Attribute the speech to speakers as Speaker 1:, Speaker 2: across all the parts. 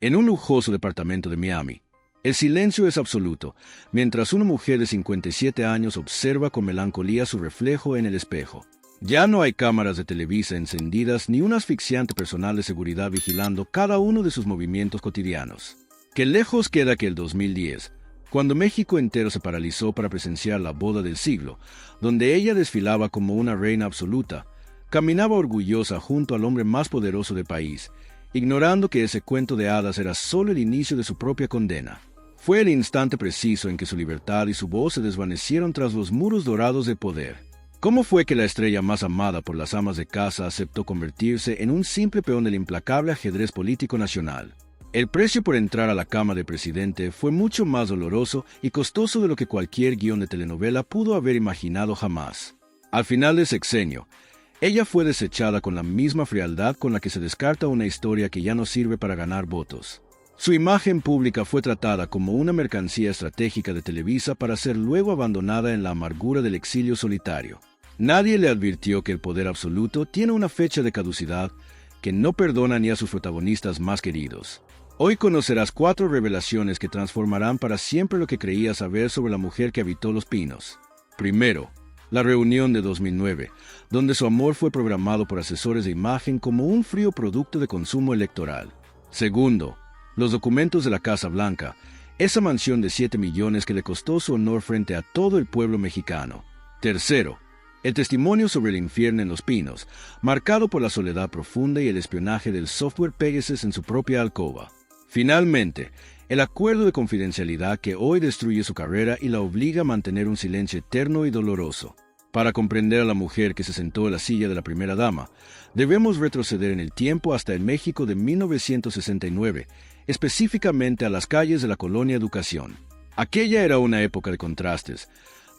Speaker 1: en un lujoso departamento de Miami. El silencio es absoluto, mientras una mujer de 57 años observa con melancolía su reflejo en el espejo. Ya no hay cámaras de Televisa encendidas ni un asfixiante personal de seguridad vigilando cada uno de sus movimientos cotidianos. Qué lejos queda que el 2010, cuando México entero se paralizó para presenciar la boda del siglo, donde ella desfilaba como una reina absoluta, caminaba orgullosa junto al hombre más poderoso del país, ignorando que ese cuento de hadas era solo el inicio de su propia condena. Fue el instante preciso en que su libertad y su voz se desvanecieron tras los muros dorados de poder. ¿Cómo fue que la estrella más amada por las amas de casa aceptó convertirse en un simple peón del implacable ajedrez político nacional? El precio por entrar a la cama de presidente fue mucho más doloroso y costoso de lo que cualquier guión de telenovela pudo haber imaginado jamás. Al final del sexenio, ella fue desechada con la misma frialdad con la que se descarta una historia que ya no sirve para ganar votos. Su imagen pública fue tratada como una mercancía estratégica de Televisa para ser luego abandonada en la amargura del exilio solitario. Nadie le advirtió que el poder absoluto tiene una fecha de caducidad que no perdona ni a sus protagonistas más queridos. Hoy conocerás 4 revelaciones que transformarán para siempre lo que creías saber sobre la mujer que habitó Los Pinos. Primero, la reunión de 2009, donde su amor fue programado por asesores de imagen como un frío producto de consumo electoral. Segundo, los documentos de la Casa Blanca, esa mansión de 7 millones que le costó su honor frente a todo el pueblo mexicano. Tercero, el testimonio sobre el infierno en Los Pinos, marcado por la soledad profunda y el espionaje del software Pegasus en su propia alcoba. Finalmente, el acuerdo de confidencialidad que hoy destruye su carrera y la obliga a mantener un silencio eterno y doloroso. Para comprender a la mujer que se sentó en la silla de la primera dama, debemos retroceder en el tiempo hasta el México de 1969, específicamente a las calles de la colonia Educación. Aquella era una época de contrastes,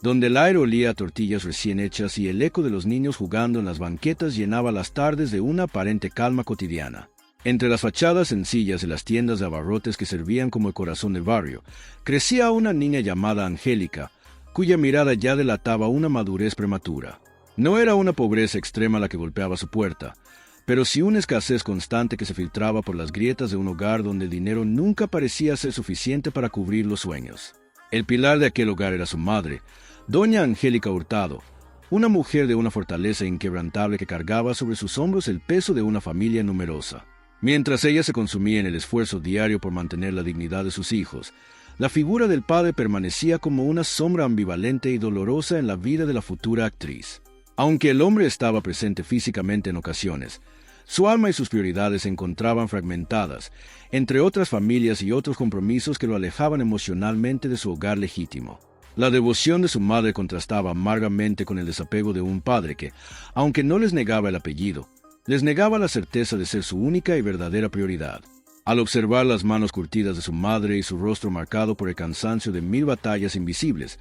Speaker 1: donde el aire olía a tortillas recién hechas y el eco de los niños jugando en las banquetas llenaba las tardes de una aparente calma cotidiana. Entre las fachadas sencillas de las tiendas de abarrotes que servían como el corazón del barrio, crecía una niña llamada Angélica, cuya mirada ya delataba una madurez prematura. No era una pobreza extrema la que golpeaba su puerta, pero sí una escasez constante que se filtraba por las grietas de un hogar donde el dinero nunca parecía ser suficiente para cubrir los sueños. El pilar de aquel hogar era su madre, doña Angélica Hurtado, una mujer de una fortaleza inquebrantable que cargaba sobre sus hombros el peso de una familia numerosa. Mientras ella se consumía en el esfuerzo diario por mantener la dignidad de sus hijos, la figura del padre permanecía como una sombra ambivalente y dolorosa en la vida de la futura actriz. Aunque el hombre estaba presente físicamente en ocasiones, su alma y sus prioridades se encontraban fragmentadas, entre otras familias y otros compromisos que lo alejaban emocionalmente de su hogar legítimo. La devoción de su madre contrastaba amargamente con el desapego de un padre que, aunque no les negaba el apellido, les negaba la certeza de ser su única y verdadera prioridad. Al observar las manos curtidas de su madre y su rostro marcado por el cansancio de 1000 batallas invisibles,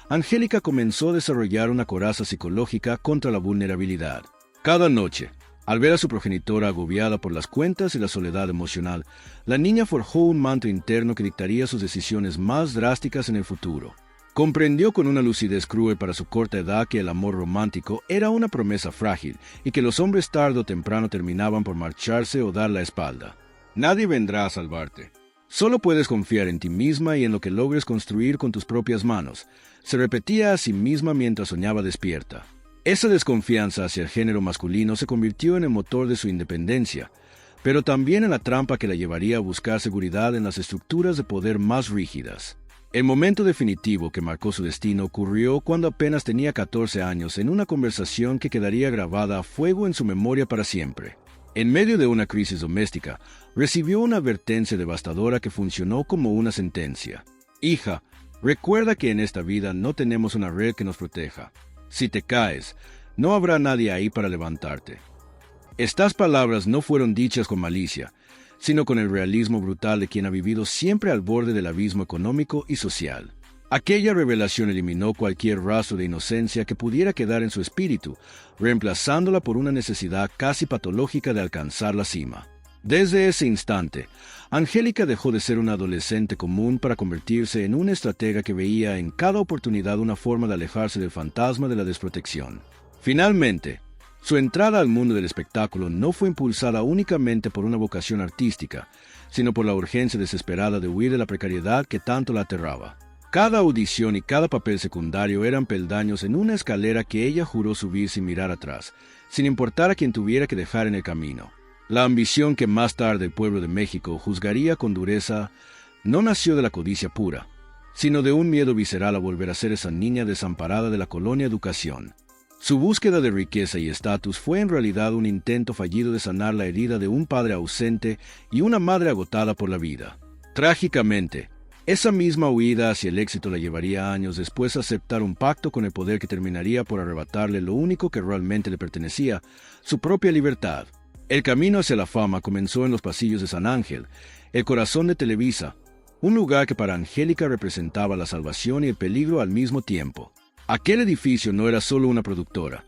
Speaker 1: Angélica comenzó a desarrollar una coraza psicológica contra la vulnerabilidad. Cada noche, al ver a su progenitora agobiada por las cuentas y la soledad emocional, la niña forjó un manto interno que dictaría sus decisiones más drásticas en el futuro. Comprendió con una lucidez cruel para su corta edad que el amor romántico era una promesa frágil y que los hombres tarde o temprano terminaban por marcharse o dar la espalda. Nadie vendrá a salvarte. Solo puedes confiar en ti misma y en lo que logres construir con tus propias manos, se repetía a sí misma mientras soñaba despierta. Esa desconfianza hacia el género masculino se convirtió en el motor de su independencia, pero también en la trampa que la llevaría a buscar seguridad en las estructuras de poder más rígidas. El momento definitivo que marcó su destino ocurrió cuando apenas tenía 14 años en una conversación que quedaría grabada a fuego en su memoria para siempre. En medio de una crisis doméstica, recibió una advertencia devastadora que funcionó como una sentencia. Hija, recuerda que en esta vida no tenemos una red que nos proteja. Si te caes, no habrá nadie ahí para levantarte. Estas palabras no fueron dichas con malicia, sino con el realismo brutal de quien ha vivido siempre al borde del abismo económico y social. Aquella revelación eliminó cualquier rastro de inocencia que pudiera quedar en su espíritu, reemplazándola por una necesidad casi patológica de alcanzar la cima. Desde ese instante, Angélica dejó de ser una adolescente común para convertirse en una estratega que veía en cada oportunidad una forma de alejarse del fantasma de la desprotección. Finalmente, Su entrada al mundo del espectáculo no fue impulsada únicamente por una vocación artística, sino por la urgencia desesperada de huir de la precariedad que tanto la aterraba. Cada audición y cada papel secundario eran peldaños en una escalera que ella juró subir sin mirar atrás, sin importar a quien tuviera que dejar en el camino. La ambición que más tarde el pueblo de México juzgaría con dureza no nació de la codicia pura, sino de un miedo visceral a volver a ser esa niña desamparada de la colonia Educación. Su búsqueda de riqueza y estatus fue en realidad un intento fallido de sanar la herida de un padre ausente y una madre agotada por la vida. Trágicamente, esa misma huida hacia el éxito la llevaría años después a aceptar un pacto con el poder que terminaría por arrebatarle lo único que realmente le pertenecía, su propia libertad. El camino hacia la fama comenzó en los pasillos de San Ángel, el corazón de Televisa, un lugar que para Angélica representaba la salvación y el peligro al mismo tiempo. Aquel edificio no era solo una productora,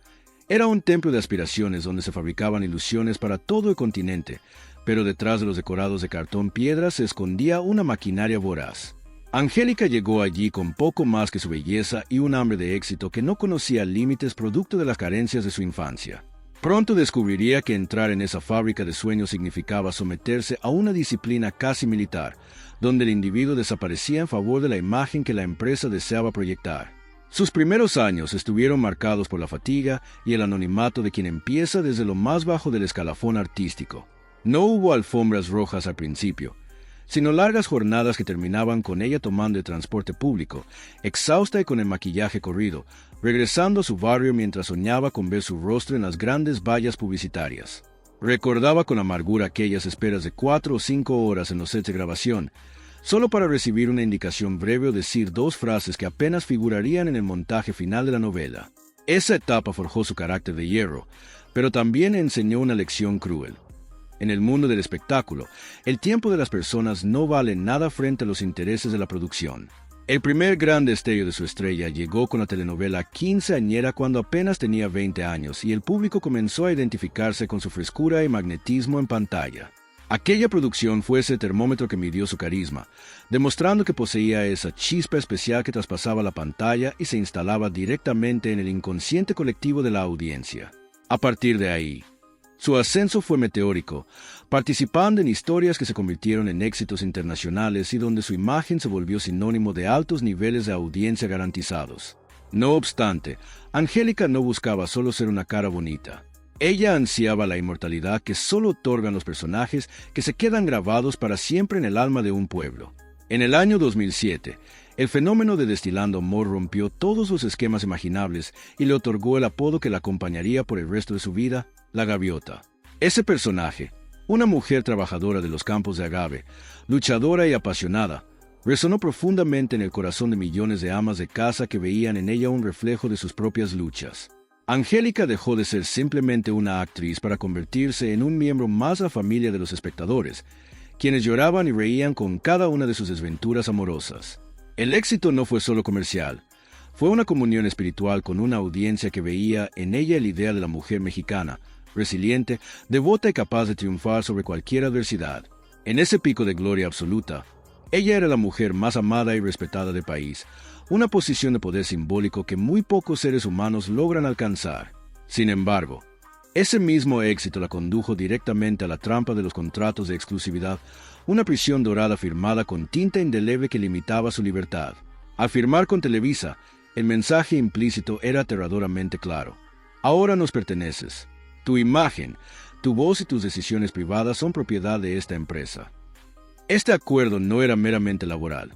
Speaker 1: era un templo de aspiraciones donde se fabricaban ilusiones para todo el continente, pero detrás de los decorados de cartón piedra se escondía una maquinaria voraz. Angélica llegó allí con poco más que su belleza y un hambre de éxito que no conocía límites producto de las carencias de su infancia. Pronto descubriría que entrar en esa fábrica de sueños significaba someterse a una disciplina casi militar, donde el individuo desaparecía en favor de la imagen que la empresa deseaba proyectar. Sus primeros años estuvieron marcados por la fatiga y el anonimato de quien empieza desde lo más bajo del escalafón artístico. No hubo alfombras rojas al principio, sino largas jornadas que terminaban con ella tomando el transporte público, exhausta y con el maquillaje corrido, regresando a su barrio mientras soñaba con ver su rostro en las grandes vallas publicitarias. Recordaba con amargura aquellas esperas de 4 o 5 horas en los sets de grabación, solo para recibir una indicación breve o decir 2 frases que apenas figurarían en el montaje final de la novela. Esa etapa forjó su carácter de hierro, pero también enseñó una lección cruel. En el mundo del espectáculo, el tiempo de las personas no vale nada frente a los intereses de la producción. El primer gran destello de su estrella llegó con la telenovela Quinceañera cuando apenas tenía 20 años y el público comenzó a identificarse con su frescura y magnetismo en pantalla. Aquella producción fue ese termómetro que midió su carisma, demostrando que poseía esa chispa especial que traspasaba la pantalla y se instalaba directamente en el inconsciente colectivo de la audiencia. A partir de ahí, su ascenso fue meteórico, participando en historias que se convirtieron en éxitos internacionales y donde su imagen se volvió sinónimo de altos niveles de audiencia garantizados. No obstante, Angélica no buscaba solo ser una cara bonita. Ella ansiaba la inmortalidad que solo otorgan los personajes que se quedan grabados para siempre en el alma de un pueblo. En el año 2007, el fenómeno de Destilando Amor rompió todos los esquemas imaginables y le otorgó el apodo que la acompañaría por el resto de su vida, la Gaviota. Ese personaje, una mujer trabajadora de los campos de agave, luchadora y apasionada, resonó profundamente en el corazón de millones de amas de casa que veían en ella un reflejo de sus propias luchas. Angélica dejó de ser simplemente una actriz para convertirse en un miembro más de la familia de los espectadores, quienes lloraban y reían con cada una de sus desventuras amorosas. El éxito no fue solo comercial, fue una comunión espiritual con una audiencia que veía en ella el ideal de la mujer mexicana, resiliente, devota y capaz de triunfar sobre cualquier adversidad. En ese pico de gloria absoluta, ella era la mujer más amada y respetada del país, una posición de poder simbólico que muy pocos seres humanos logran alcanzar. Sin embargo, ese mismo éxito la condujo directamente a la trampa de los contratos de exclusividad, una prisión dorada firmada con tinta indeleble que limitaba su libertad. Al firmar con Televisa, el mensaje implícito era aterradoramente claro. Ahora nos perteneces. Tu imagen, tu voz y tus decisiones privadas son propiedad de esta empresa. Este acuerdo no era meramente laboral.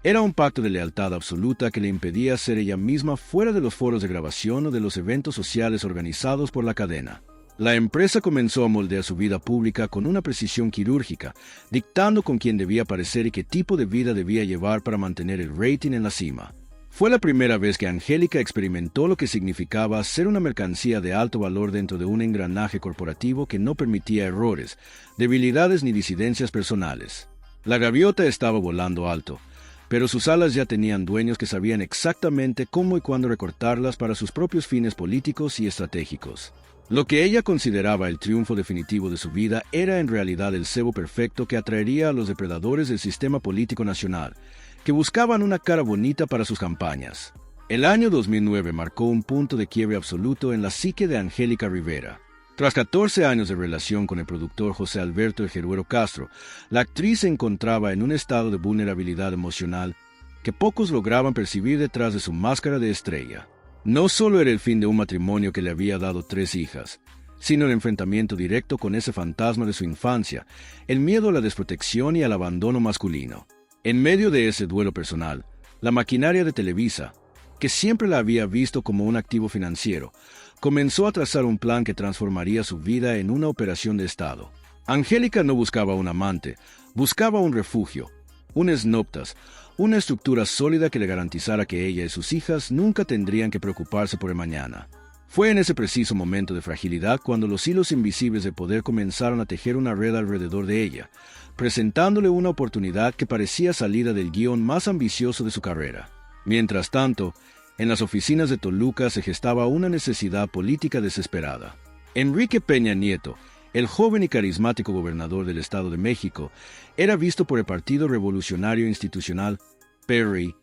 Speaker 1: Era un pacto de lealtad absoluta que le impedía ser ella misma fuera de los foros de grabación o de los eventos sociales organizados por la cadena. La empresa comenzó a moldear su vida pública con una precisión quirúrgica, dictando con quién debía aparecer y qué tipo de vida debía llevar para mantener el rating en la cima. Fue la primera vez que Angélica experimentó lo que significaba ser una mercancía de alto valor dentro de un engranaje corporativo que no permitía errores, debilidades ni disidencias personales. La gaviota estaba volando alto, pero sus alas ya tenían dueños que sabían exactamente cómo y cuándo recortarlas para sus propios fines políticos y estratégicos. Lo que ella consideraba el triunfo definitivo de su vida era en realidad el cebo perfecto que atraería a los depredadores del sistema político nacional, que buscaban una cara bonita para sus campañas. El año 2009 marcó un punto de quiebre absoluto en la psique de Angélica Rivera. Tras 14 años de relación con el productor José Alberto Ejeruero Castro, la actriz se encontraba en un estado de vulnerabilidad emocional que pocos lograban percibir detrás de su máscara de estrella. No solo era el fin de un matrimonio que le había dado 3 hijas, sino el enfrentamiento directo con ese fantasma de su infancia, el miedo a la desprotección y al abandono masculino. En medio de ese duelo personal, la maquinaria de Televisa, que siempre la había visto como un activo financiero, comenzó a trazar un plan que transformaría su vida en una operación de Estado. Angélica no buscaba un amante, buscaba un refugio, un esnoptas, una estructura sólida que le garantizara que ella y sus hijas nunca tendrían que preocuparse por el mañana. Fue en ese preciso momento de fragilidad cuando los hilos invisibles de poder comenzaron a tejer una red alrededor de ella, presentándole una oportunidad que parecía salida del guión más ambicioso de su carrera. Mientras tanto, en las oficinas de Toluca se gestaba una necesidad política desesperada. Enrique Peña Nieto, el joven y carismático gobernador del Estado de México, era visto por el Partido Revolucionario Institucional, PRI,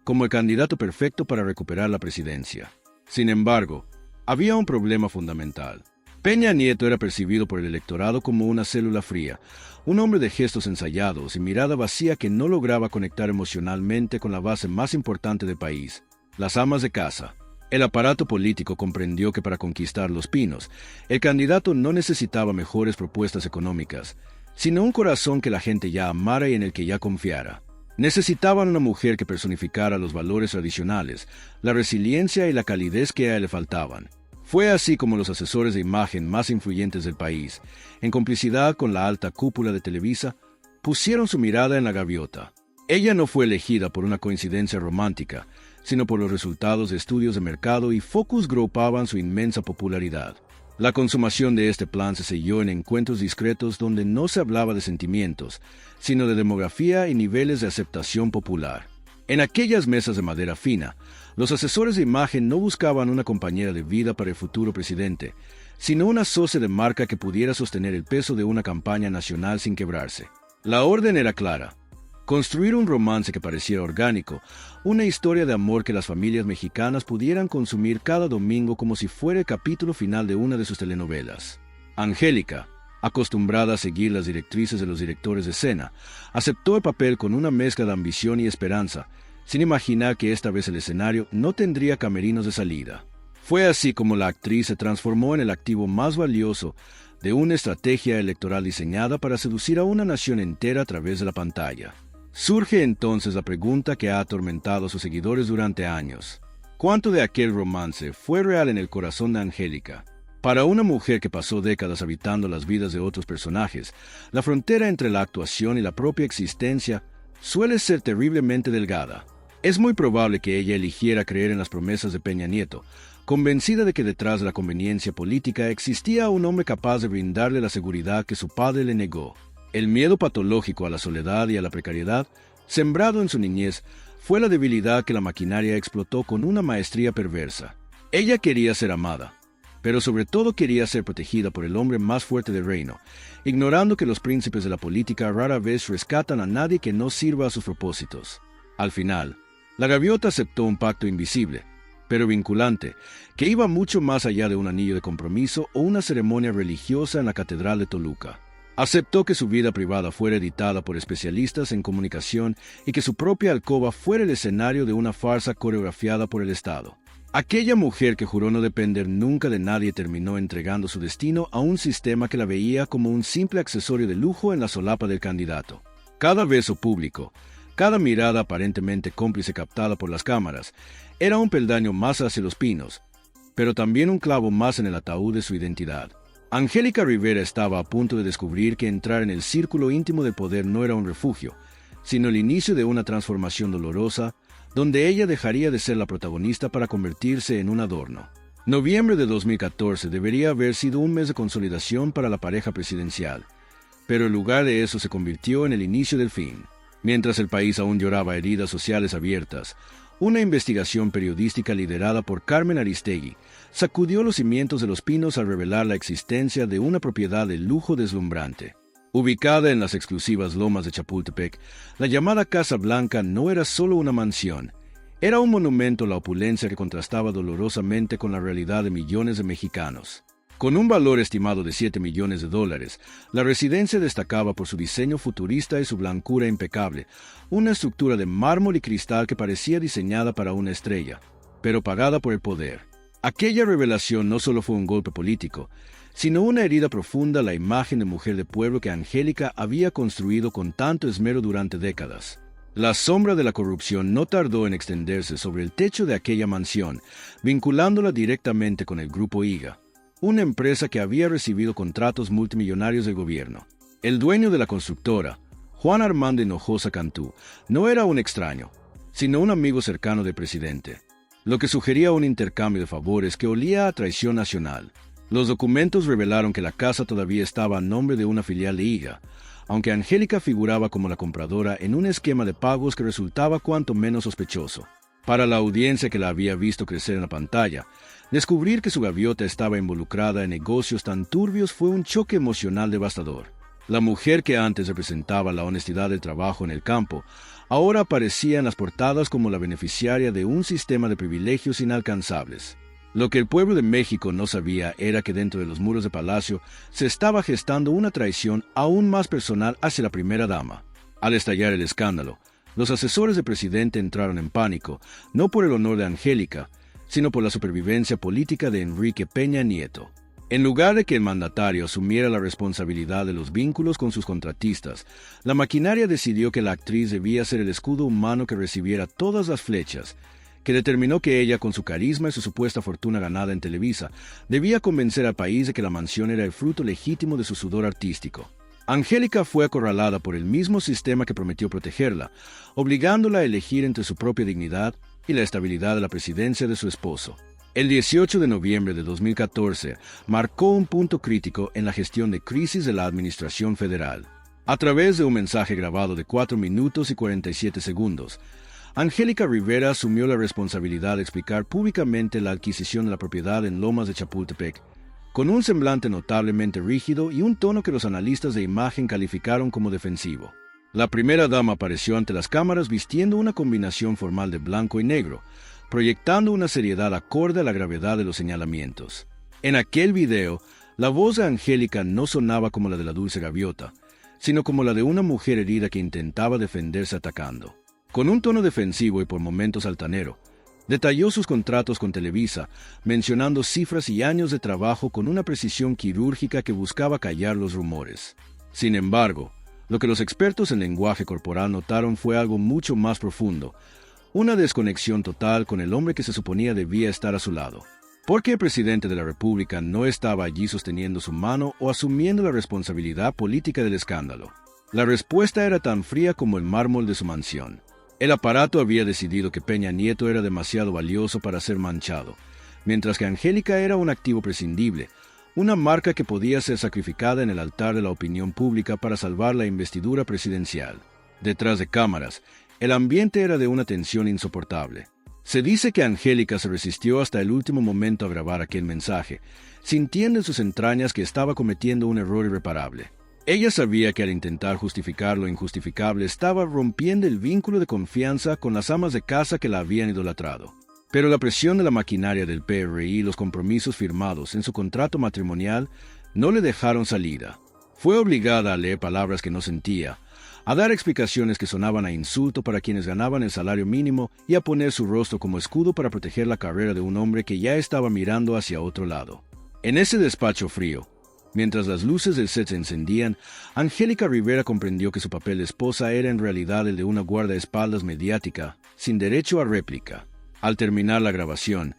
Speaker 1: como el candidato perfecto para recuperar la presidencia. Sin embargo, había un problema fundamental. Peña Nieto era percibido por el electorado como una célula fría, un hombre de gestos ensayados y mirada vacía que no lograba conectar emocionalmente con la base más importante del país, las amas de casa. El aparato político comprendió que para conquistar Los Pinos, el candidato no necesitaba mejores propuestas económicas, sino un corazón que la gente ya amara y en el que ya confiara. Necesitaban una mujer que personificara los valores tradicionales, la resiliencia y la calidez que a él le faltaban. Fue así como los asesores de imagen más influyentes del país, en complicidad con la alta cúpula de Televisa, pusieron su mirada en la gaviota. Ella no fue elegida por una coincidencia romántica, sino por los resultados de estudios de mercado y focus groupaban su inmensa popularidad. La consumación de este plan se selló en encuentros discretos donde no se hablaba de sentimientos, sino de demografía y niveles de aceptación popular. En aquellas mesas de madera fina, los asesores de imagen no buscaban una compañera de vida para el futuro presidente, sino una socia de marca que pudiera sostener el peso de una campaña nacional sin quebrarse. La orden era clara: construir un romance que pareciera orgánico, una historia de amor que las familias mexicanas pudieran consumir cada domingo como si fuera el capítulo final de una de sus telenovelas. Angélica, acostumbrada a seguir las directrices de los directores de escena, aceptó el papel con una mezcla de ambición y esperanza, sin imaginar que esta vez el escenario no tendría camerinos de salida. Fue así como la actriz se transformó en el activo más valioso de una estrategia electoral diseñada para seducir a una nación entera a través de la pantalla. Surge entonces la pregunta que ha atormentado a sus seguidores durante años: ¿cuánto de aquel romance fue real en el corazón de Angélica? Para una mujer que pasó décadas habitando las vidas de otros personajes, la frontera entre la actuación y la propia existencia suele ser terriblemente delgada. Es muy probable que ella eligiera creer en las promesas de Peña Nieto, convencida de que detrás de la conveniencia política existía un hombre capaz de brindarle la seguridad que su padre le negó. El miedo patológico a la soledad y a la precariedad, sembrado en su niñez, fue la debilidad que la maquinaria explotó con una maestría perversa. Ella quería ser amada, pero sobre todo quería ser protegida por el hombre más fuerte del reino, ignorando que los príncipes de la política rara vez rescatan a nadie que no sirva a sus propósitos. Al final, la gaviota aceptó un pacto invisible, pero vinculante, que iba mucho más allá de un anillo de compromiso o una ceremonia religiosa en la Catedral de Toluca. Aceptó que su vida privada fuera editada por especialistas en comunicación y que su propia alcoba fuera el escenario de una farsa coreografiada por el Estado. Aquella mujer que juró no depender nunca de nadie terminó entregando su destino a un sistema que la veía como un simple accesorio de lujo en la solapa del candidato. Cada beso público, cada mirada aparentemente cómplice captada por las cámaras, era un peldaño más hacia Los Pinos, pero también un clavo más en el ataúd de su identidad. Angélica Rivera estaba a punto de descubrir que entrar en el círculo íntimo del poder no era un refugio, sino el inicio de una transformación dolorosa, donde ella dejaría de ser la protagonista para convertirse en un adorno. Noviembre de 2014 debería haber sido un mes de consolidación para la pareja presidencial, pero en lugar de eso se convirtió en el inicio del fin. Mientras el país aún lloraba heridas sociales abiertas, una investigación periodística liderada por Carmen Aristegui sacudió los cimientos de Los Pinos al revelar la existencia de una propiedad de lujo deslumbrante. Ubicada en las exclusivas lomas de Chapultepec, la llamada Casa Blanca no era solo una mansión, Era un monumento a la opulencia que contrastaba dolorosamente con la realidad de millones de mexicanos. Con un valor estimado de $7 millones, la residencia destacaba por su diseño futurista y su blancura impecable, una estructura de mármol y cristal que parecía diseñada para una estrella, pero pagada por el poder. Aquella revelación no solo fue un golpe político, sino una herida profunda a la imagen de mujer de pueblo que Angélica había construido con tanto esmero durante décadas. La sombra de la corrupción no tardó en extenderse sobre el techo de aquella mansión, vinculándola directamente con el Grupo IGA, una empresa que había recibido contratos multimillonarios del gobierno. El dueño de la constructora, Juan Armando Hinojosa Cantú, no era un extraño, sino un amigo cercano del presidente, lo que sugería un intercambio de favores que olía a traición nacional. Los documentos revelaron que la casa todavía estaba a nombre de una filial de IGA, aunque Angélica figuraba como la compradora en un esquema de pagos que resultaba cuanto menos sospechoso. Para la audiencia que la había visto crecer en la pantalla, descubrir que su gaviota estaba involucrada en negocios tan turbios fue un choque emocional devastador. La mujer que antes representaba la honestidad del trabajo en el campo, ahora aparecía en las portadas como la beneficiaria de un sistema de privilegios inalcanzables. Lo que el pueblo de México no sabía era que dentro de los muros de Palacio se estaba gestando una traición aún más personal hacia la primera dama. Al estallar el escándalo, los asesores del presidente entraron en pánico, no por el honor de Angélica, sino por la supervivencia política de Enrique Peña Nieto. En lugar de que el mandatario asumiera la responsabilidad de los vínculos con sus contratistas, la maquinaria decidió que la actriz debía ser el escudo humano que recibiera todas las flechas, que determinó que ella, con su carisma y su supuesta fortuna ganada en Televisa, debía convencer al país de que la mansión era el fruto legítimo de su sudor artístico. Angélica fue acorralada por el mismo sistema que prometió protegerla, obligándola a elegir entre su propia dignidad y la estabilidad de la presidencia de su esposo. El 18 de noviembre de 2014 marcó un punto crítico en la gestión de crisis de la Administración Federal. A través de un mensaje grabado de 4 minutos y 47 segundos, Angélica Rivera asumió la responsabilidad de explicar públicamente la adquisición de la propiedad en Lomas de Chapultepec, con un semblante notablemente rígido y un tono que los analistas de imagen calificaron como defensivo. La primera dama apareció ante las cámaras vistiendo una combinación formal de blanco y negro, proyectando una seriedad acorde a la gravedad de los señalamientos. En aquel video, la voz de Angélica no sonaba como la de la dulce gaviota, sino como la de una mujer herida que intentaba defenderse atacando. Con un tono defensivo y por momentos altanero, detalló sus contratos con Televisa, mencionando cifras y años de trabajo con una precisión quirúrgica que buscaba callar los rumores. Sin embargo, lo que los expertos en lenguaje corporal notaron fue algo mucho más profundo, una desconexión total con el hombre que se suponía debía estar a su lado. ¿Por qué el presidente de la República no estaba allí sosteniendo su mano o asumiendo la responsabilidad política del escándalo? La respuesta era tan fría como el mármol de su mansión. El aparato había decidido que Peña Nieto era demasiado valioso para ser manchado, mientras que Angélica era un activo prescindible, una marca que podía ser sacrificada en el altar de la opinión pública para salvar la investidura presidencial. Detrás de cámaras, el ambiente era de una tensión insoportable. Se dice que Angélica se resistió hasta el último momento a grabar aquel mensaje, sintiendo en sus entrañas que estaba cometiendo un error irreparable. Ella sabía que al intentar justificar lo injustificable estaba rompiendo el vínculo de confianza con las amas de casa que la habían idolatrado. Pero la presión de la maquinaria del PRI y los compromisos firmados en su contrato matrimonial no le dejaron salida. Fue obligada a leer palabras que no sentía, a dar explicaciones que sonaban a insulto para quienes ganaban el salario mínimo y a poner su rostro como escudo para proteger la carrera de un hombre que ya estaba mirando hacia otro lado. En ese despacho frío, mientras las luces del set se encendían, Angélica Rivera comprendió que su papel de esposa era en realidad el de una guardaespaldas mediática, sin derecho a réplica. Al terminar la grabación,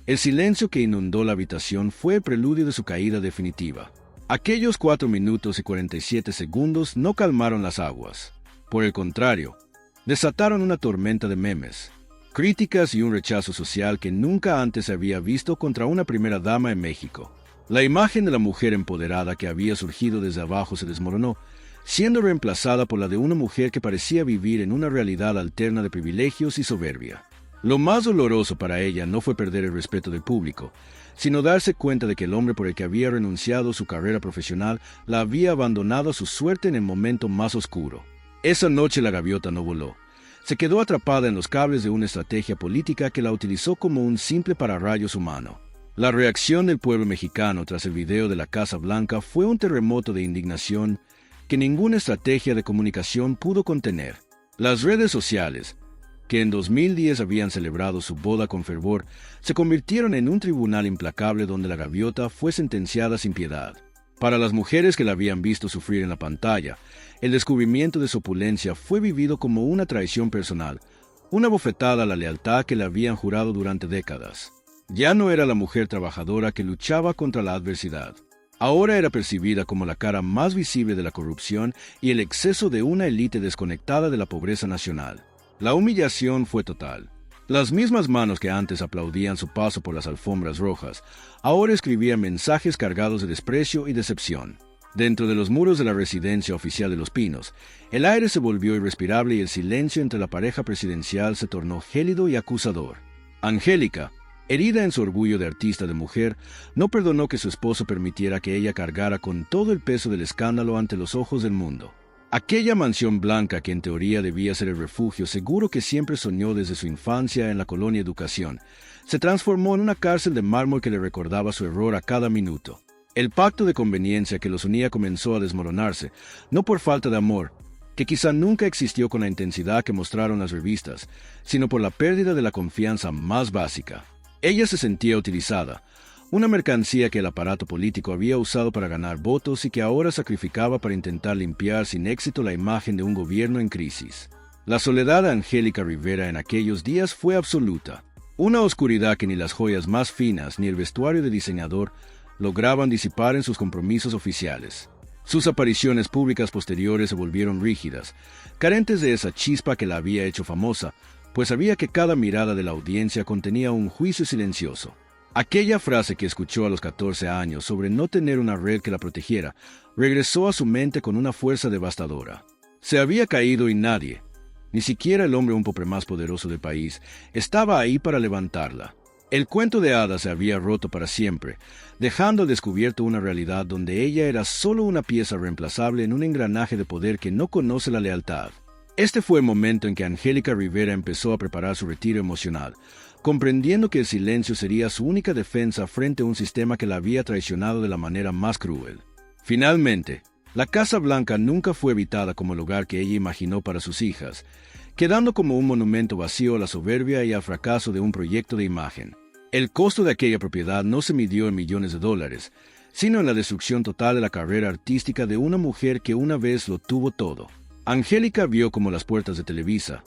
Speaker 1: el silencio que inundó la habitación fue el preludio de su caída definitiva. Aquellos 4 minutos y 47 segundos no calmaron las aguas. Por el contrario, desataron una tormenta de memes, críticas y un rechazo social que nunca antes se había visto contra una primera dama en México. La imagen de la mujer empoderada que había surgido desde abajo se desmoronó, siendo reemplazada por la de una mujer que parecía vivir en una realidad alterna de privilegios y soberbia. Lo más doloroso para ella no fue perder el respeto del público, sino darse cuenta de que el hombre por el que había renunciado a su carrera profesional la había abandonado a su suerte en el momento más oscuro. Esa noche la gaviota no voló, Se quedó atrapada en los cables de una estrategia política que la utilizó como un simple pararrayos humano. La reacción del pueblo mexicano tras el video de la Casa Blanca fue un terremoto de indignación que ninguna estrategia de comunicación pudo contener. Las redes sociales, que en 2010 habían celebrado su boda con fervor, se convirtieron en un tribunal implacable donde la gaviota fue sentenciada sin piedad. Para las mujeres que la habían visto sufrir en la pantalla, el descubrimiento de su opulencia fue vivido como una traición personal, una bofetada a la lealtad que le habían jurado durante décadas. Ya no era la mujer trabajadora que luchaba contra la adversidad. Ahora era percibida como la cara más visible de la corrupción y el exceso de una élite desconectada de la pobreza nacional. La humillación fue total. Las mismas manos que antes aplaudían su paso por las alfombras rojas, ahora escribían mensajes cargados de desprecio y decepción. Dentro de los muros de la residencia oficial de Los Pinos, el aire se volvió irrespirable y el silencio entre la pareja presidencial se tornó gélido y acusador. Angélica, herida en su orgullo de artista de mujer, no perdonó que su esposo permitiera que ella cargara con todo el peso del escándalo ante los ojos del mundo. Aquella mansión blanca que en teoría debía ser el refugio seguro que siempre soñó desde su infancia en la colonia Educación, se transformó en una cárcel de mármol que le recordaba su error a cada minuto. El pacto de conveniencia que los unía comenzó a desmoronarse, no por falta de amor, que quizá nunca existió con la intensidad que mostraron las revistas, sino por la pérdida de la confianza más básica. Ella se sentía utilizada, una mercancía que el aparato político había usado para ganar votos y que ahora sacrificaba para intentar limpiar sin éxito la imagen de un gobierno en crisis. La soledad de Angélica Rivera en aquellos días fue absoluta, una oscuridad que ni las joyas más finas ni el vestuario de diseñador lograban disipar en sus compromisos oficiales. Sus apariciones públicas posteriores se volvieron rígidas, carentes de esa chispa que la había hecho famosa, pues sabía que cada mirada de la audiencia contenía un juicio silencioso. Aquella frase que escuchó a los 14 años sobre no tener una red que la protegiera, regresó a su mente con una fuerza devastadora. Se había caído y nadie, ni siquiera el hombre un poco más poderoso del país, estaba ahí para levantarla. El cuento de hadas se había roto para siempre, dejando al descubierto una realidad donde ella era solo una pieza reemplazable en un engranaje de poder que no conoce la lealtad. Este fue el momento en que Angélica Rivera empezó a preparar su retiro emocional, comprendiendo que el silencio sería su única defensa frente a un sistema que la había traicionado de la manera más cruel. Finalmente, la Casa Blanca nunca fue habitada como el hogar que ella imaginó para sus hijas, quedando como un monumento vacío a la soberbia y al fracaso de un proyecto de imagen. El costo de aquella propiedad no se midió en millones de dólares, sino en la destrucción total de la carrera artística de una mujer que una vez lo tuvo todo. Angélica vio como las puertas de Televisa,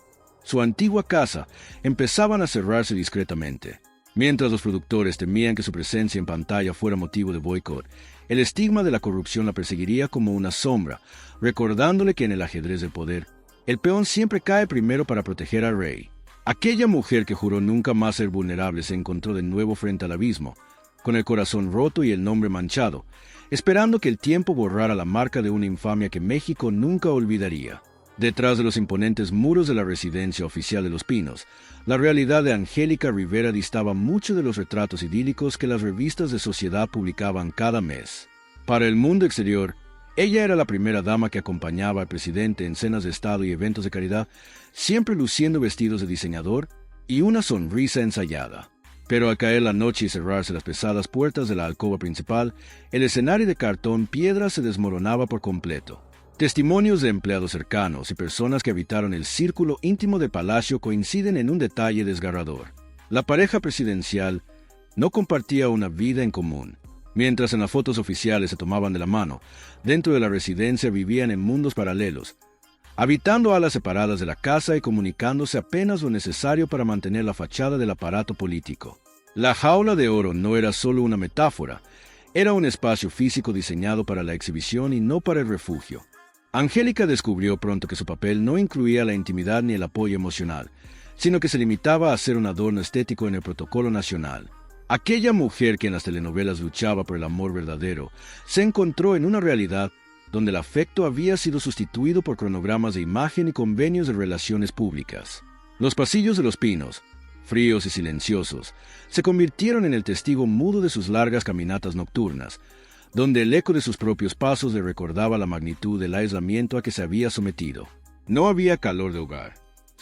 Speaker 1: su antigua casa, empezaban a cerrarse discretamente. Mientras los productores temían que su presencia en pantalla fuera motivo de boicot, el estigma de la corrupción la perseguiría como una sombra, recordándole que en el ajedrez del poder, el peón siempre cae primero para proteger al rey. Aquella mujer que juró nunca más ser vulnerable se encontró de nuevo frente al abismo, con el corazón roto y el nombre manchado, esperando que el tiempo borrara la marca de una infamia que México nunca olvidaría. Detrás de los imponentes muros de la residencia oficial de Los Pinos, la realidad de Angélica Rivera distaba mucho de los retratos idílicos que las revistas de sociedad publicaban cada mes. Para el mundo exterior, ella era la primera dama que acompañaba al presidente en cenas de Estado y eventos de caridad, siempre luciendo vestidos de diseñador y una sonrisa ensayada. Pero al caer la noche y cerrarse las pesadas puertas de la alcoba principal, el escenario de cartón piedra se desmoronaba por completo. Testimonios de empleados cercanos y personas que habitaron el círculo íntimo del palacio coinciden en un detalle desgarrador. La pareja presidencial no compartía una vida en común. Mientras en las fotos oficiales se tomaban de la mano, dentro de la residencia vivían en mundos paralelos, habitando alas separadas de la casa y comunicándose apenas lo necesario para mantener la fachada del aparato político. La jaula de oro no era solo una metáfora, era un espacio físico diseñado para la exhibición y no para el refugio. Angélica descubrió pronto que su papel no incluía la intimidad ni el apoyo emocional, sino que se limitaba a ser un adorno estético en el protocolo nacional. Aquella mujer que en las telenovelas luchaba por el amor verdadero, se encontró en una realidad donde el afecto había sido sustituido por cronogramas de imagen y convenios de relaciones públicas. Los pasillos de Los Pinos, fríos y silenciosos, se convirtieron en el testigo mudo de sus largas caminatas nocturnas, donde el eco de sus propios pasos le recordaba la magnitud del aislamiento a que se había sometido. No había calor de hogar,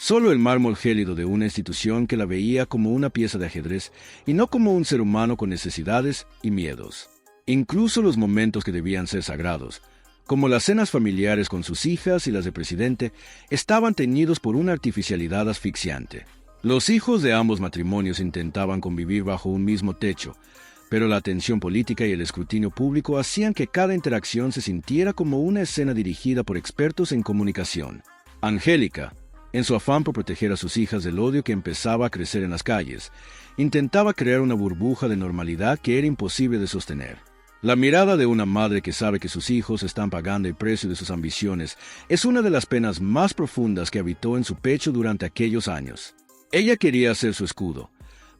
Speaker 1: Solo el mármol gélido de una institución que la veía como una pieza de ajedrez y no como un ser humano con necesidades y miedos. Incluso los momentos que debían ser sagrados, como las cenas familiares con sus hijas y las del presidente, estaban teñidos por una artificialidad asfixiante. Los hijos de ambos matrimonios intentaban convivir bajo un mismo techo, pero la atención política y el escrutinio público hacían que cada interacción se sintiera como una escena dirigida por expertos en comunicación. Angélica, en su afán por proteger a sus hijas del odio que empezaba a crecer en las calles, intentaba crear una burbuja de normalidad que era imposible de sostener. La mirada de una madre que sabe que sus hijos están pagando el precio de sus ambiciones es una de las penas más profundas que habitó en su pecho durante aquellos años. Ella quería ser su escudo,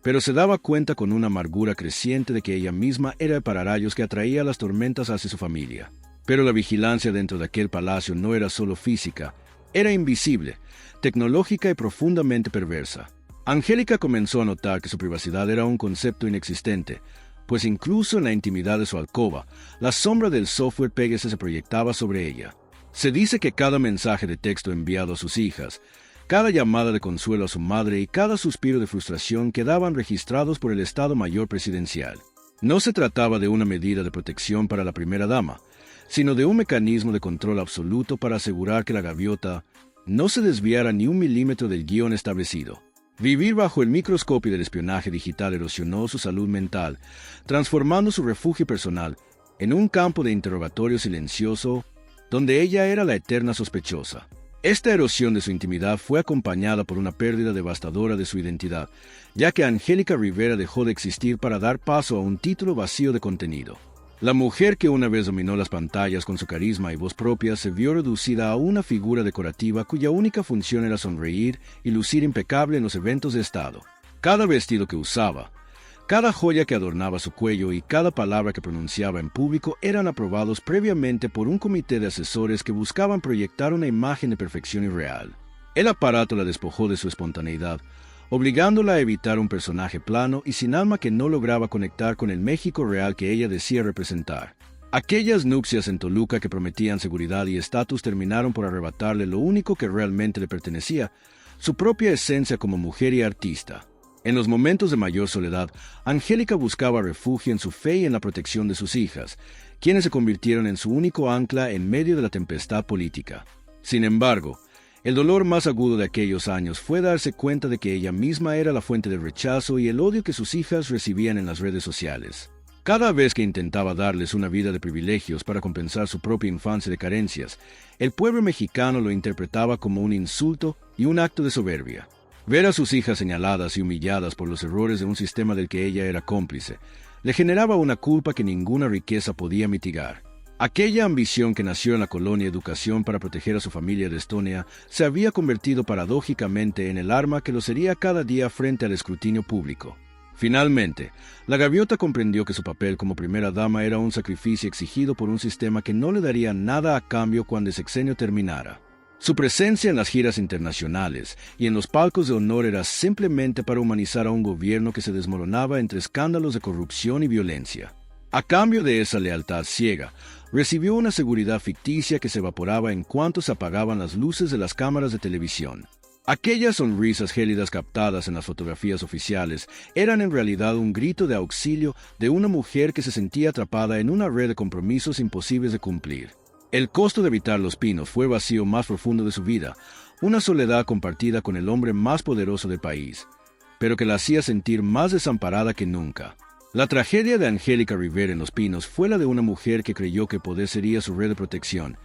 Speaker 1: pero se daba cuenta con una amargura creciente de que ella misma era el pararrayos que atraía las tormentas hacia su familia. Pero la vigilancia dentro de aquel palacio no era solo física, era invisible, tecnológica y profundamente perversa. Angélica comenzó a notar que su privacidad era un concepto inexistente, pues incluso en la intimidad de su alcoba, la sombra del software Pegasus se proyectaba sobre ella. Se dice que cada mensaje de texto enviado a sus hijas, cada llamada de consuelo a su madre y cada suspiro de frustración quedaban registrados por el Estado Mayor Presidencial. No se trataba de una medida de protección para la primera dama, sino de un mecanismo de control absoluto para asegurar que la gaviota no se desviara ni un milímetro del guión establecido. Vivir bajo el microscopio del espionaje digital erosionó su salud mental, transformando su refugio personal en un campo de interrogatorio silencioso donde ella era la eterna sospechosa. Esta erosión de su intimidad fue acompañada por una pérdida devastadora de su identidad, ya que Angélica Rivera dejó de existir para dar paso a un título vacío de contenido. La mujer que una vez dominó las pantallas con su carisma y voz propia se vio reducida a una figura decorativa cuya única función era sonreír y lucir impecable en los eventos de Estado. Cada vestido que usaba, cada joya que adornaba su cuello y cada palabra que pronunciaba en público eran aprobados previamente por un comité de asesores que buscaban proyectar una imagen de perfección irreal. El aparato la despojó de su espontaneidad, obligándola a evitar un personaje plano y sin alma que no lograba conectar con el México real que ella decía representar. Aquellas nupcias en Toluca que prometían seguridad y estatus terminaron por arrebatarle lo único que realmente le pertenecía, su propia esencia como mujer y artista. En los momentos de mayor soledad, Angélica buscaba refugio en su fe y en la protección de sus hijas, quienes se convirtieron en su único ancla en medio de la tempestad política. Sin embargo, el dolor más agudo de aquellos años fue darse cuenta de que ella misma era la fuente del rechazo y el odio que sus hijas recibían en las redes sociales. Cada vez que intentaba darles una vida de privilegios para compensar su propia infancia de carencias, el pueblo mexicano lo interpretaba como un insulto y un acto de soberbia. Ver a sus hijas señaladas y humilladas por los errores de un sistema del que ella era cómplice, le generaba una culpa que ninguna riqueza podía mitigar. Aquella ambición que nació en la colonia Educación para proteger a su familia de Estonia se había convertido paradójicamente en el arma que lo sería cada día frente al escrutinio público. Finalmente, la gaviota comprendió que su papel como primera dama era un sacrificio exigido por un sistema que no le daría nada a cambio cuando el sexenio terminara. Su presencia en las giras internacionales y en los palcos de honor era simplemente para humanizar a un gobierno que se desmoronaba entre escándalos de corrupción y violencia. A cambio de esa lealtad ciega, recibió una seguridad ficticia que se evaporaba en cuanto se apagaban las luces de las cámaras de televisión. Aquellas sonrisas gélidas captadas en las fotografías oficiales eran en realidad un grito de auxilio de una mujer que se sentía atrapada en una red de compromisos imposibles de cumplir. El costo de evitar los pinos fue el vacío más profundo de su vida, una soledad compartida con el hombre más poderoso del país, pero que la hacía sentir más desamparada que nunca. La tragedia de Angélica Rivera en Los Pinos fue la de una mujer que creyó que poder sería su red de protección,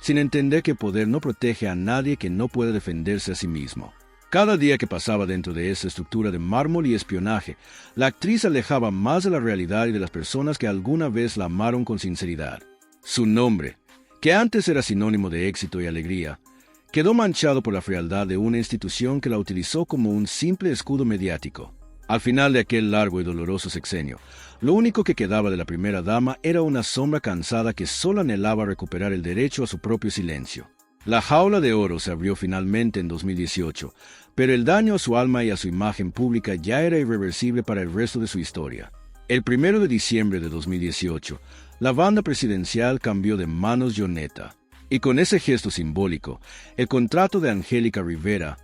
Speaker 1: sin entender que poder no protege a nadie que no pueda defenderse a sí mismo. Cada día que pasaba dentro de esa estructura de mármol y espionaje, la actriz alejaba más de la realidad y de las personas que alguna vez la amaron con sinceridad. Su nombre, que antes era sinónimo de éxito y alegría, quedó manchado por la frialdad de una institución que la utilizó como un simple escudo mediático. Al final de aquel largo y doloroso sexenio, lo único que quedaba de la primera dama era una sombra cansada que solo anhelaba recuperar el derecho a su propio silencio. La jaula de oro se abrió finalmente en 2018, pero el daño a su alma y a su imagen pública ya era irreversible para el resto de su historia. El 1 de diciembre de 2018, la banda presidencial cambió de manos Joneta, y con ese gesto simbólico, el contrato de Angélica Rivera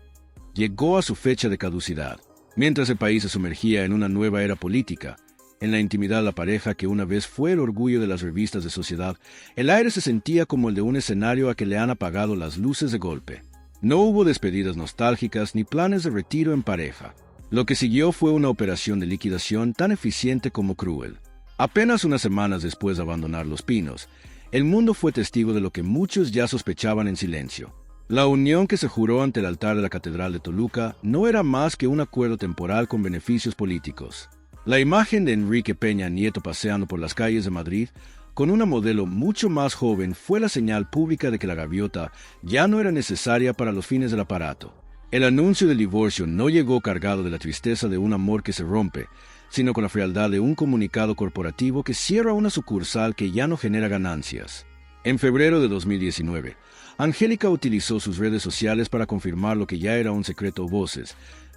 Speaker 1: llegó a su fecha de caducidad. Mientras el país se sumergía en una nueva era política, en la intimidad de la pareja que una vez fue el orgullo de las revistas de sociedad, el aire se sentía como el de un escenario a que le han apagado las luces de golpe. No hubo despedidas nostálgicas ni planes de retiro en pareja. Lo que siguió fue una operación de liquidación tan eficiente como cruel. Apenas unas semanas después de abandonar Los Pinos, el mundo fue testigo de lo que muchos ya sospechaban en silencio. La unión que se juró ante el altar de la Catedral de Toluca no era más que un acuerdo temporal con beneficios políticos. La imagen de Enrique Peña Nieto paseando por las calles de Madrid con una modelo mucho más joven fue la señal pública de que la gaviota ya no era necesaria para los fines del aparato. El anuncio del divorcio no llegó cargado de la tristeza de un amor que se rompe, sino con la frialdad de un comunicado corporativo que cierra una sucursal que ya no genera ganancias. En febrero de 2019, Angélica utilizó sus redes sociales para confirmar lo que ya era un secreto a voces,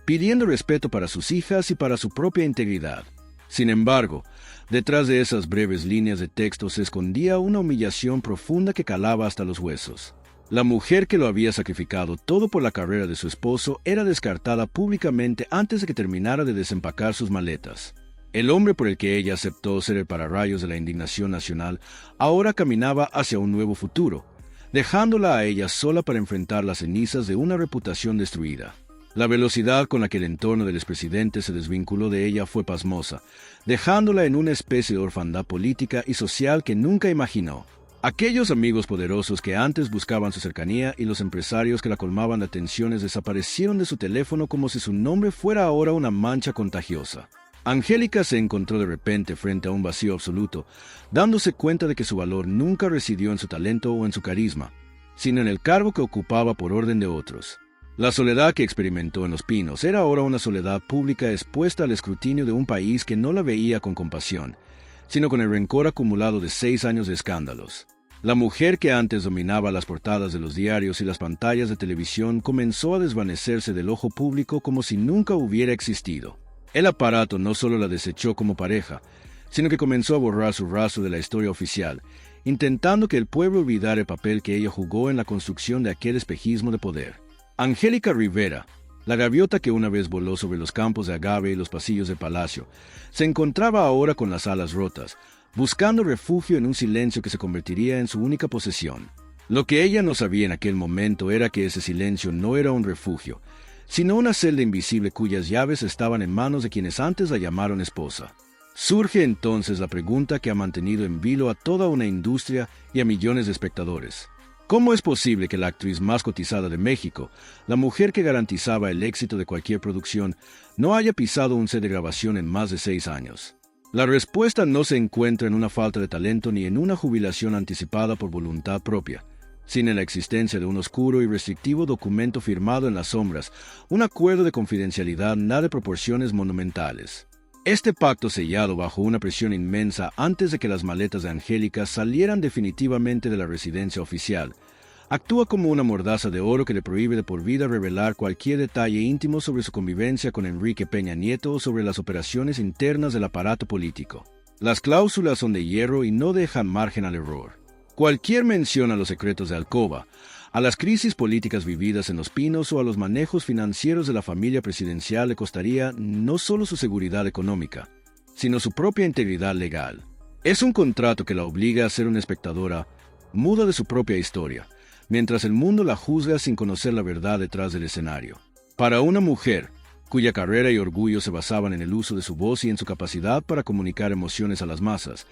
Speaker 1: pidiendo respeto para sus hijas y para su propia integridad. Sin embargo, detrás de esas breves líneas de texto se escondía una humillación profunda que calaba hasta los huesos. La mujer que lo había sacrificado todo por la carrera de su esposo era descartada públicamente antes de que terminara de desempacar sus maletas. El hombre por el que ella aceptó ser el pararrayos de la indignación nacional ahora caminaba hacia un nuevo futuro, dejándola a ella sola para enfrentar las cenizas de una reputación destruida. La velocidad con la que el entorno del expresidente se desvinculó de ella fue pasmosa, dejándola en una especie de orfandad política y social que nunca imaginó. Aquellos amigos poderosos que antes buscaban su cercanía y los empresarios que la colmaban de atenciones desaparecieron de su teléfono como si su nombre fuera ahora una mancha contagiosa. Angélica se encontró de repente frente a un vacío absoluto, dándose cuenta de que su valor nunca residió en su talento o en su carisma, sino en el cargo que ocupaba por orden de otros. La soledad que experimentó en Los Pinos era ahora una soledad pública expuesta al escrutinio de un país que no la veía con compasión, sino con el rencor acumulado de 6 años de escándalos. La mujer que antes dominaba las portadas de los diarios y las pantallas de televisión comenzó a desvanecerse del ojo público como si nunca hubiera existido. El aparato no solo la desechó como pareja, sino que comenzó a borrar su rastro de la historia oficial, intentando que el pueblo olvidara el papel que ella jugó en la construcción de aquel espejismo de poder. Angélica Rivera, la gaviota que una vez voló sobre los campos de agave y los pasillos del palacio, se encontraba ahora con las alas rotas, buscando refugio en un silencio que se convertiría en su única posesión. Lo que ella no sabía en aquel momento era que ese silencio no era un refugio, sino una celda invisible cuyas llaves estaban en manos de quienes antes la llamaron esposa. Surge entonces la pregunta que ha mantenido en vilo a toda una industria y a millones de espectadores. ¿Cómo es posible que la actriz más cotizada de México, la mujer que garantizaba el éxito de cualquier producción, no haya pisado un set de grabación en más de 6 años? La respuesta no se encuentra en una falta de talento ni en una jubilación anticipada por voluntad propia, sino en la existencia de un oscuro y restrictivo documento firmado en las sombras, un acuerdo de confidencialidad nada de proporciones monumentales. Este pacto sellado bajo una presión inmensa antes de que las maletas de Angélica salieran definitivamente de la residencia oficial, actúa como una mordaza de oro que le prohíbe de por vida revelar cualquier detalle íntimo sobre su convivencia con Enrique Peña Nieto o sobre las operaciones internas del aparato político. Las cláusulas son de hierro y no dejan margen al error. Cualquier mención a los secretos de alcoba, a las crisis políticas vividas en Los Pinos o a los manejos financieros de la familia presidencial le costaría no solo su seguridad económica, sino su propia integridad legal. Es un contrato que la obliga a ser una espectadora muda de su propia historia, mientras el mundo la juzga sin conocer la verdad detrás del escenario. Para una mujer, cuya carrera y orgullo se basaban en el uso de su voz y en su capacidad para comunicar emociones a las masas,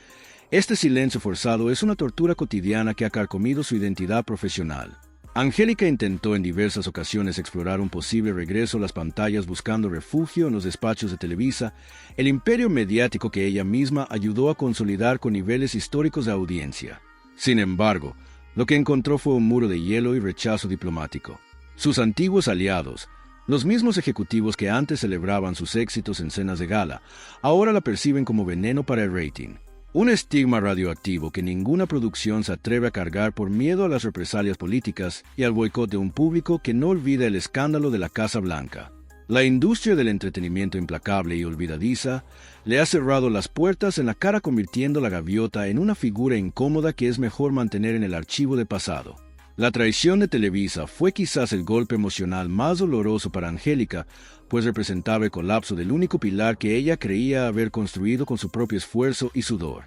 Speaker 1: este silencio forzado es una tortura cotidiana que ha carcomido su identidad profesional. Angélica intentó en diversas ocasiones explorar un posible regreso a las pantallas buscando refugio en los despachos de Televisa, el imperio mediático que ella misma ayudó a consolidar con niveles históricos de audiencia. Sin embargo, lo que encontró fue un muro de hielo y rechazo diplomático. Sus antiguos aliados, los mismos ejecutivos que antes celebraban sus éxitos en cenas de gala, ahora la perciben como veneno para el rating. Un estigma radioactivo que ninguna producción se atreve a cargar por miedo a las represalias políticas y al boicot de un público que no olvida el escándalo de la Casa Blanca. La industria del entretenimiento implacable y olvidadiza le ha cerrado las puertas en la cara convirtiendo a la gaviota en una figura incómoda que es mejor mantener en el archivo de pasado. La traición de Televisa fue quizás el golpe emocional más doloroso para Angélica, pues representaba el colapso del único pilar que ella creía haber construido con su propio esfuerzo y sudor.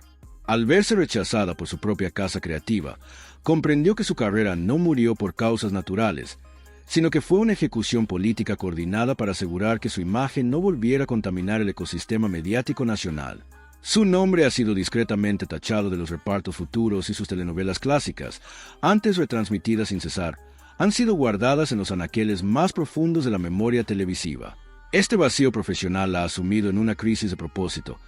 Speaker 1: Al verse rechazada por su propia casa creativa, comprendió que su carrera no murió por causas naturales, sino que fue una ejecución política coordinada para asegurar que su imagen no volviera a contaminar el ecosistema mediático nacional. Su nombre ha sido discretamente tachado de los repartos futuros y sus telenovelas clásicas, antes retransmitidas sin cesar, han sido guardadas en los anaqueles más profundos de la memoria televisiva. Este vacío profesional la ha sumido en una crisis de propósito,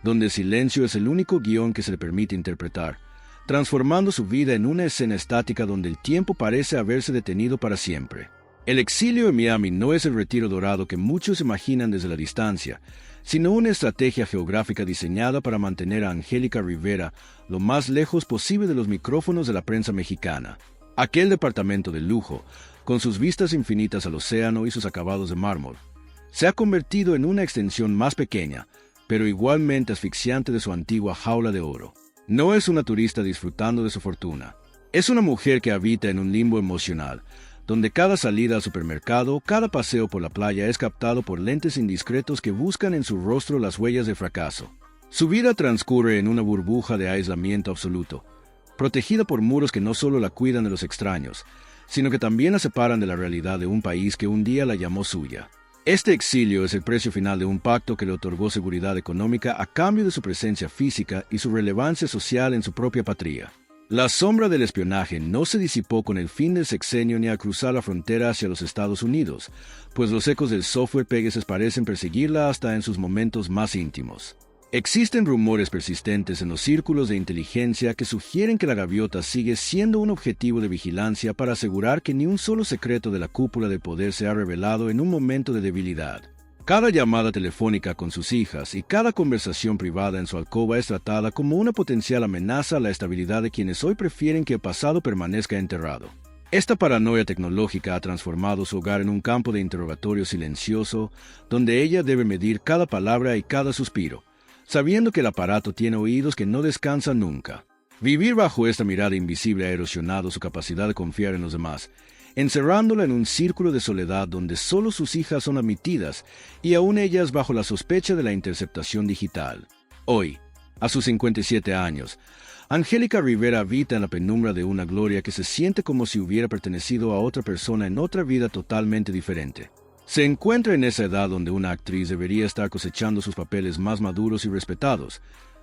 Speaker 1: donde el silencio es el único guión que se le permite interpretar, transformando su vida en una escena estática donde el tiempo parece haberse detenido para siempre. El exilio en Miami no es el retiro dorado que muchos imaginan desde la distancia, sino una estrategia geográfica diseñada para mantener a Angélica Rivera lo más lejos posible de los micrófonos de la prensa mexicana. Aquel departamento de lujo, con sus vistas infinitas al océano y sus acabados de mármol, se ha convertido en una extensión más pequeña, pero igualmente asfixiante de su antigua jaula de oro. No es una turista disfrutando de su fortuna. Es una mujer que habita en un limbo emocional, donde cada salida al supermercado, cada paseo por la playa es captado por lentes indiscretos que buscan en su rostro las huellas de fracaso. Su vida transcurre en una burbuja de aislamiento absoluto, protegida por muros que no solo la cuidan de los extraños, sino que también la separan de la realidad de un país que un día la llamó suya. Este exilio es el precio final de un pacto que le otorgó seguridad económica a cambio de su presencia física y su relevancia social en su propia patria. La sombra del espionaje no se disipó con el fin del sexenio ni al cruzar la frontera hacia los Estados Unidos, pues los ecos del software Pegasus parecen perseguirla hasta en sus momentos más íntimos. Existen rumores persistentes en los círculos de inteligencia que sugieren que la gaviota sigue siendo un objetivo de vigilancia para asegurar que ni un solo secreto de la cúpula del poder se ha revelado en un momento de debilidad. Cada llamada telefónica con sus hijas y cada conversación privada en su alcoba es tratada como una potencial amenaza a la estabilidad de quienes hoy prefieren que el pasado permanezca enterrado. Esta paranoia tecnológica ha transformado su hogar en un campo de interrogatorio silencioso, donde ella debe medir cada palabra y cada suspiro, sabiendo que el aparato tiene oídos que no descansan nunca. Vivir bajo esta mirada invisible ha erosionado su capacidad de confiar en los demás, encerrándola en un círculo de soledad donde solo sus hijas son admitidas y aún ellas bajo la sospecha de la interceptación digital. Hoy, a sus 57 años, Angélica Rivera habita en la penumbra de una gloria que se siente como si hubiera pertenecido a otra persona en otra vida totalmente diferente. Se encuentra en esa edad donde una actriz debería estar cosechando sus papeles más maduros y respetados,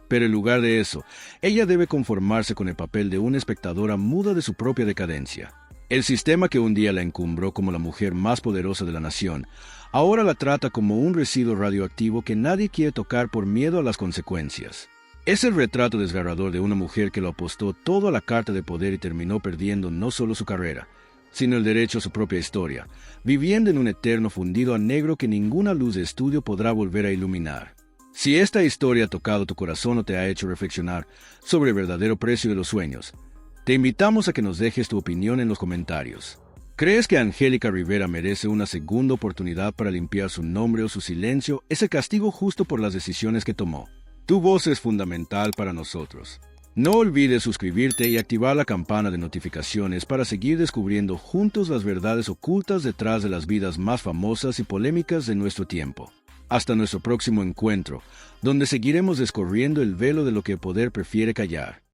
Speaker 1: pero en lugar de eso, ella debe conformarse con el papel de una espectadora muda de su propia decadencia. El sistema que un día la encumbró como la mujer más poderosa de la nación, ahora la trata como un residuo radioactivo que nadie quiere tocar por miedo a las consecuencias. Es el retrato desgarrador de una mujer que lo apostó todo a la carta de poder y terminó perdiendo no solo su carrera, sino el derecho a su propia historia, viviendo en un eterno fundido a negro que ninguna luz de estudio podrá volver a iluminar. Si esta historia ha tocado tu corazón o te ha hecho reflexionar sobre el verdadero precio de los sueños, te invitamos a que nos dejes tu opinión en los comentarios. ¿Crees que Angélica Rivera merece una segunda oportunidad para limpiar su nombre o su silencio es el castigo justo por las decisiones que tomó? Tu voz es fundamental para nosotros. No olvides suscribirte y activar la campana de notificaciones para seguir descubriendo juntos las verdades ocultas detrás de las vidas más famosas y polémicas de nuestro tiempo. Hasta nuestro próximo encuentro, donde seguiremos descorriendo el velo de lo que el poder prefiere callar.